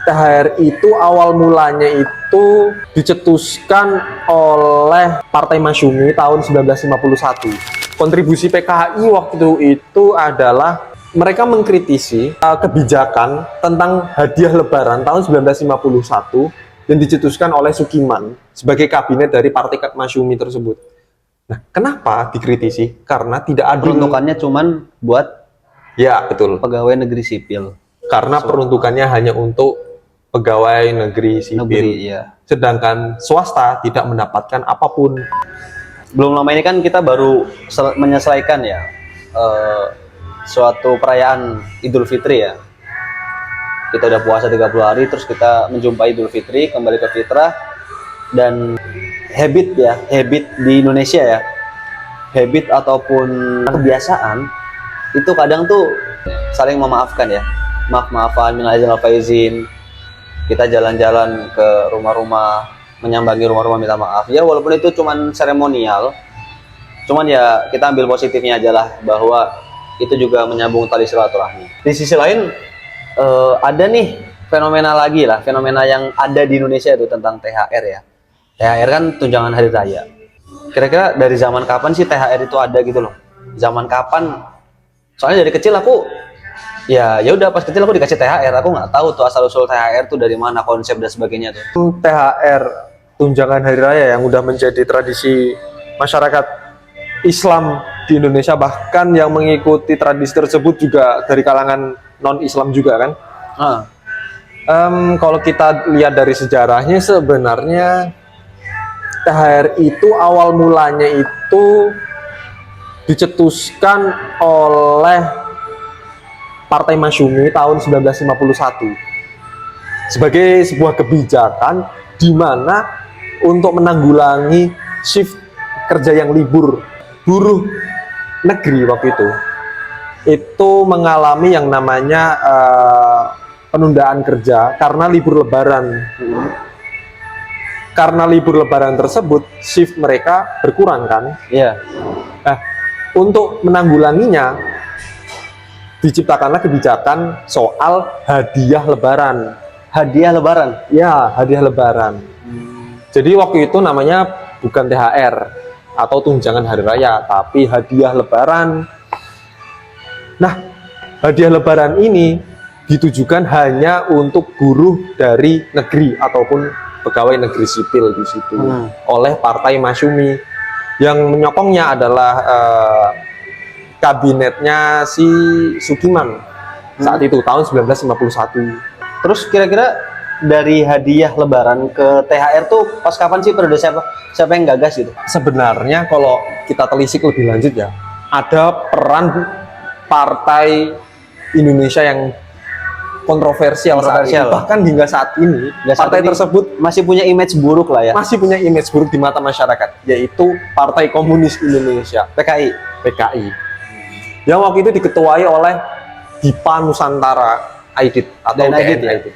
THR itu awal mulanya itu dicetuskan oleh Partai Masyumi tahun 1951. Kontribusi PKI waktu itu adalah mereka mengkritisi kebijakan tentang hadiah lebaran tahun 1951 yang dicetuskan oleh Sukiman sebagai kabinet dari Partai Masyumi tersebut. Nah, kenapa dikritisi? Karena tidak adil. Peruntukannya cuman buat betul. Pegawai negeri sipil. Karena peruntukannya hanya untuk pegawai negeri sipil. Sedangkan swasta tidak mendapatkan apapun. Belum lama ini kan kita baru menyelesaikan ya suatu perayaan Idul Fitri ya. Kita udah puasa 30 hari, terus kita menjumpai Idul Fitri, kembali ke fitrah. Dan habit di Indonesia ya, habit ataupun kebiasaan itu kadang tuh saling memaafkan ya, maaf-maafan, minal aizin wal faizin. Kita jalan-jalan ke rumah-rumah, menyambangi rumah-rumah minta maaf ya, walaupun itu cuman seremonial, cuman ya kita ambil positifnya aja lah, bahwa itu juga menyambung tali silaturahmi. Di sisi lain ada nih fenomena yang ada di Indonesia itu tentang THR ya. THR kan tunjangan hari raya. Kira-kira dari zaman kapan sih THR itu ada gitu loh? Zaman kapan? Soalnya dari kecil aku ya udah, pas kecil aku dikasih THR, aku nggak tahu tuh asal usul THR tuh dari mana, konsep dan sebagainya tuh. THR tunjangan hari raya yang udah menjadi tradisi masyarakat Islam di Indonesia, bahkan yang mengikuti tradisi tersebut juga dari kalangan non-Islam juga kan. Kalau kita lihat dari sejarahnya, sebenarnya THR itu awal mulanya itu dicetuskan oleh Partai Masyumi tahun 1951 sebagai sebuah kebijakan di mana untuk menanggulangi shift kerja yang libur buruh negeri waktu itu mengalami yang namanya penundaan kerja karena libur lebaran. Karena libur lebaran tersebut shift mereka berkurang kan. Nah, untuk menanggulanginya diciptakanlah kebijakan soal hadiah lebaran. Hadiah lebaran? Ya, hadiah lebaran. Jadi waktu itu namanya bukan THR atau tunjangan hari raya, tapi hadiah lebaran. Nah, hadiah lebaran ini ditujukan hanya untuk buruh dari negeri ataupun pegawai negeri sipil di situ oleh Partai Masyumi. Yang menyokongnya adalah kabinetnya si Sukiman saat itu tahun 1951. Terus kira-kira dari hadiah lebaran ke THR tuh pas kapan sih, periode siapa yang gagas gitu? Sebenarnya kalau kita telisik lebih lanjut ya, ada peran Partai Indonesia yang kontroversial. Bahkan hingga saat ini partai tersebut masih punya image buruk lah ya. Masih punya image buruk di mata masyarakat, yaitu Partai Komunis Indonesia, PKI. Yang waktu itu diketuai oleh Dipa Nusantara Aidit atau DNI.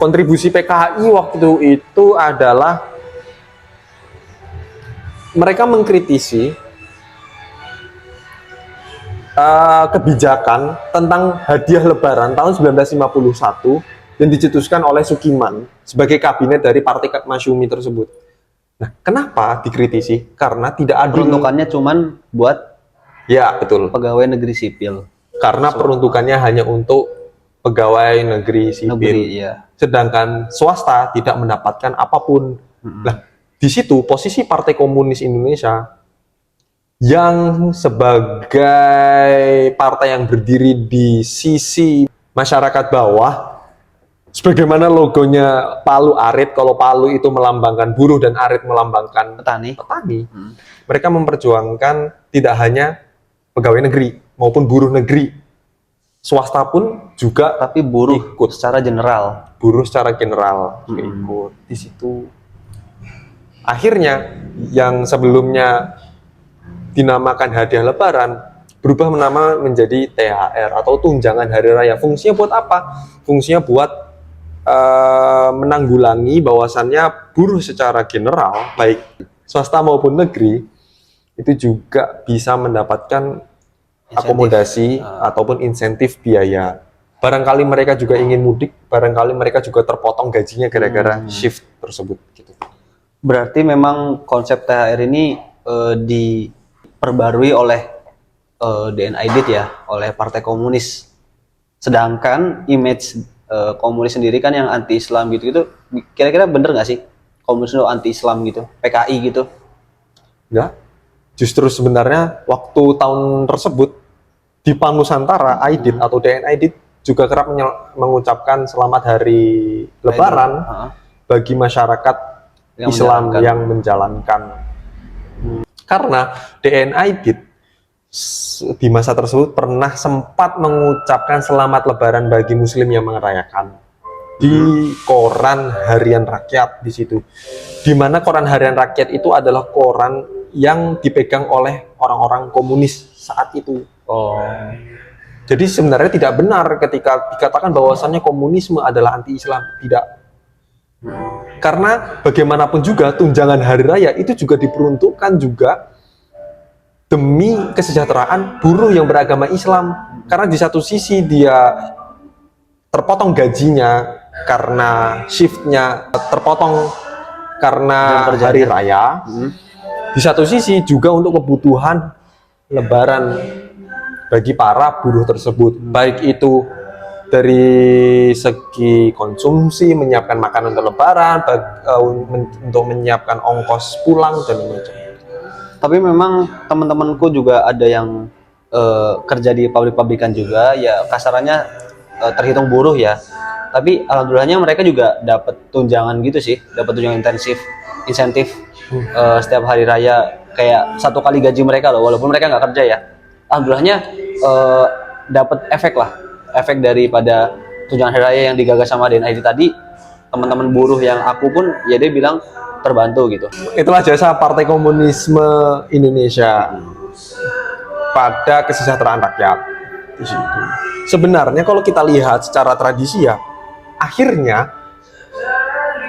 Kontribusi PKI waktu itu adalah mereka mengkritisi kebijakan tentang hadiah lebaran tahun 1951 yang dicetuskan oleh Sukiman sebagai kabinet dari Partai Masyumi tersebut. Nah, kenapa dikritisi? Karena tidak adil. Peruntukannya cuman buat betul. Pegawai negeri sipil. Karena peruntukannya hanya untuk pegawai negeri sipil. Sedangkan swasta tidak mendapatkan apapun. Nah, di situ posisi Partai Komunis Indonesia yang sebagai partai yang berdiri di sisi masyarakat bawah, sebagaimana logonya Palu Arit, kalau Palu itu melambangkan buruh dan Arit melambangkan petani. Mereka memperjuangkan tidak hanya pegawai negeri maupun buruh negeri, swasta pun juga, tapi buruh ikut secara general. Buruh secara general ikut di situ. Akhirnya yang sebelumnya dinamakan hadiah lebaran berubah nama menjadi THR atau tunjangan hari raya. Fungsinya buat apa? Fungsinya buat menanggulangi bahwasannya buruh secara general, baik swasta maupun negeri, itu juga bisa mendapatkan akomodasi ataupun insentif biaya barangkali mereka juga ingin mudik, barangkali mereka juga terpotong gajinya gara-gara shift tersebut gitu. Berarti memang konsep THR ini diperbarui oleh DNID ya, oleh Partai Komunis. Sedangkan image komunis sendiri kan yang anti-Islam gitu-gitu, kira-kira bener nggak sih komunis itu anti-Islam gitu, PKI gitu? Enggak. Justru sebenarnya waktu tahun tersebut di PAN Nusantara, Aidit atau DNID juga kerap mengucapkan selamat hari Lebaran bagi masyarakat Yang Islam menjalankan. yang menjalankan. Karena DNID di masa tersebut pernah sempat mengucapkan selamat Lebaran bagi Muslim yang merayakan di koran harian rakyat di situ. Di mana koran harian rakyat itu adalah koran yang dipegang oleh orang-orang komunis saat itu. Oh. Jadi sebenarnya tidak benar ketika dikatakan bahwasannya komunisme adalah anti-Islam. Tidak. Karena bagaimanapun juga tunjangan hari raya itu juga diperuntukkan juga demi kesejahteraan buruh yang beragama Islam. Karena di satu sisi dia terpotong gajinya karena shiftnya terpotong karena hari raya. Di satu sisi juga untuk kebutuhan Lebaran bagi para buruh tersebut, baik itu dari segi konsumsi, menyiapkan makanan untuk Lebaran, untuk menyiapkan ongkos pulang dan macam. Tapi memang teman-temanku juga ada yang kerja di pabrik-pabrikan juga, ya kasarannya terhitung buruh ya. Tapi alhamdulillahnya mereka juga dapat tunjangan gitu sih, dapat tunjangan insentif setiap hari raya, kayak 1 kali gaji mereka loh, walaupun mereka nggak kerja ya. Alhamdulillahnya dapat efek daripada tunjangan hari raya yang digagas sama DNID tadi. Teman-teman buruh yang aku pun ya dia bilang terbantu gitu. Itulah jasa Partai Komunisme Indonesia pada kesejahteraan rakyat di situ. Sebenarnya kalau kita lihat secara tradisi ya, akhirnya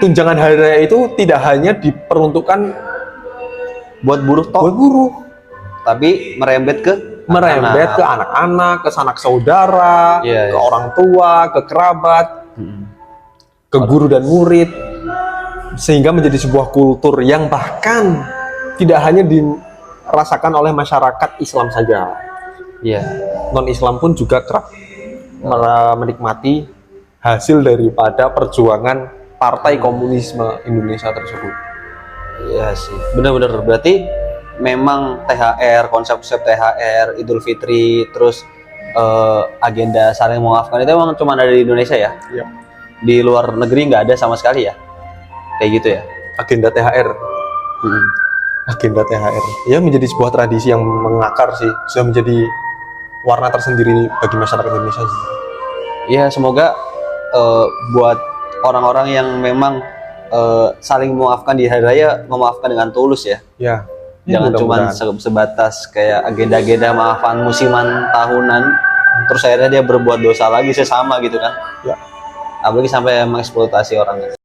tunjangan hari raya itu tidak hanya diperuntukkan Buat buruh toh, buat buruh, tapi merembet ke anak-anak, ke sanak saudara, Iya, ke iya. orang tua, ke kerabat, ke guru dan murid, sehingga menjadi sebuah kultur yang bahkan tidak hanya dirasakan oleh masyarakat Islam saja, Iya. non-Islam pun juga kerap menikmati hasil daripada perjuangan Partai Komunisme Indonesia tersebut. Iya sih, benar-benar. Berarti memang THR, konsep-konsep THR, Idul Fitri, terus agenda saling memaafkan itu memang cuma ada di Indonesia ya? Iya. Di luar negeri nggak ada sama sekali ya? Kayak gitu ya? Agenda THR, agenda THR, ya menjadi sebuah tradisi yang mengakar sih, sudah menjadi warna tersendiri bagi masyarakat Indonesia sih. Iya, semoga buat orang-orang yang memang saling memaafkan di hari raya, memaafkan dengan tulus ya. Ya. Jangan cuma sebatas kayak agenda-agenda maafan musiman tahunan, terus akhirnya dia berbuat dosa lagi sesama gitu kan. Ya. Apalagi sampai mengeksploitasi orang.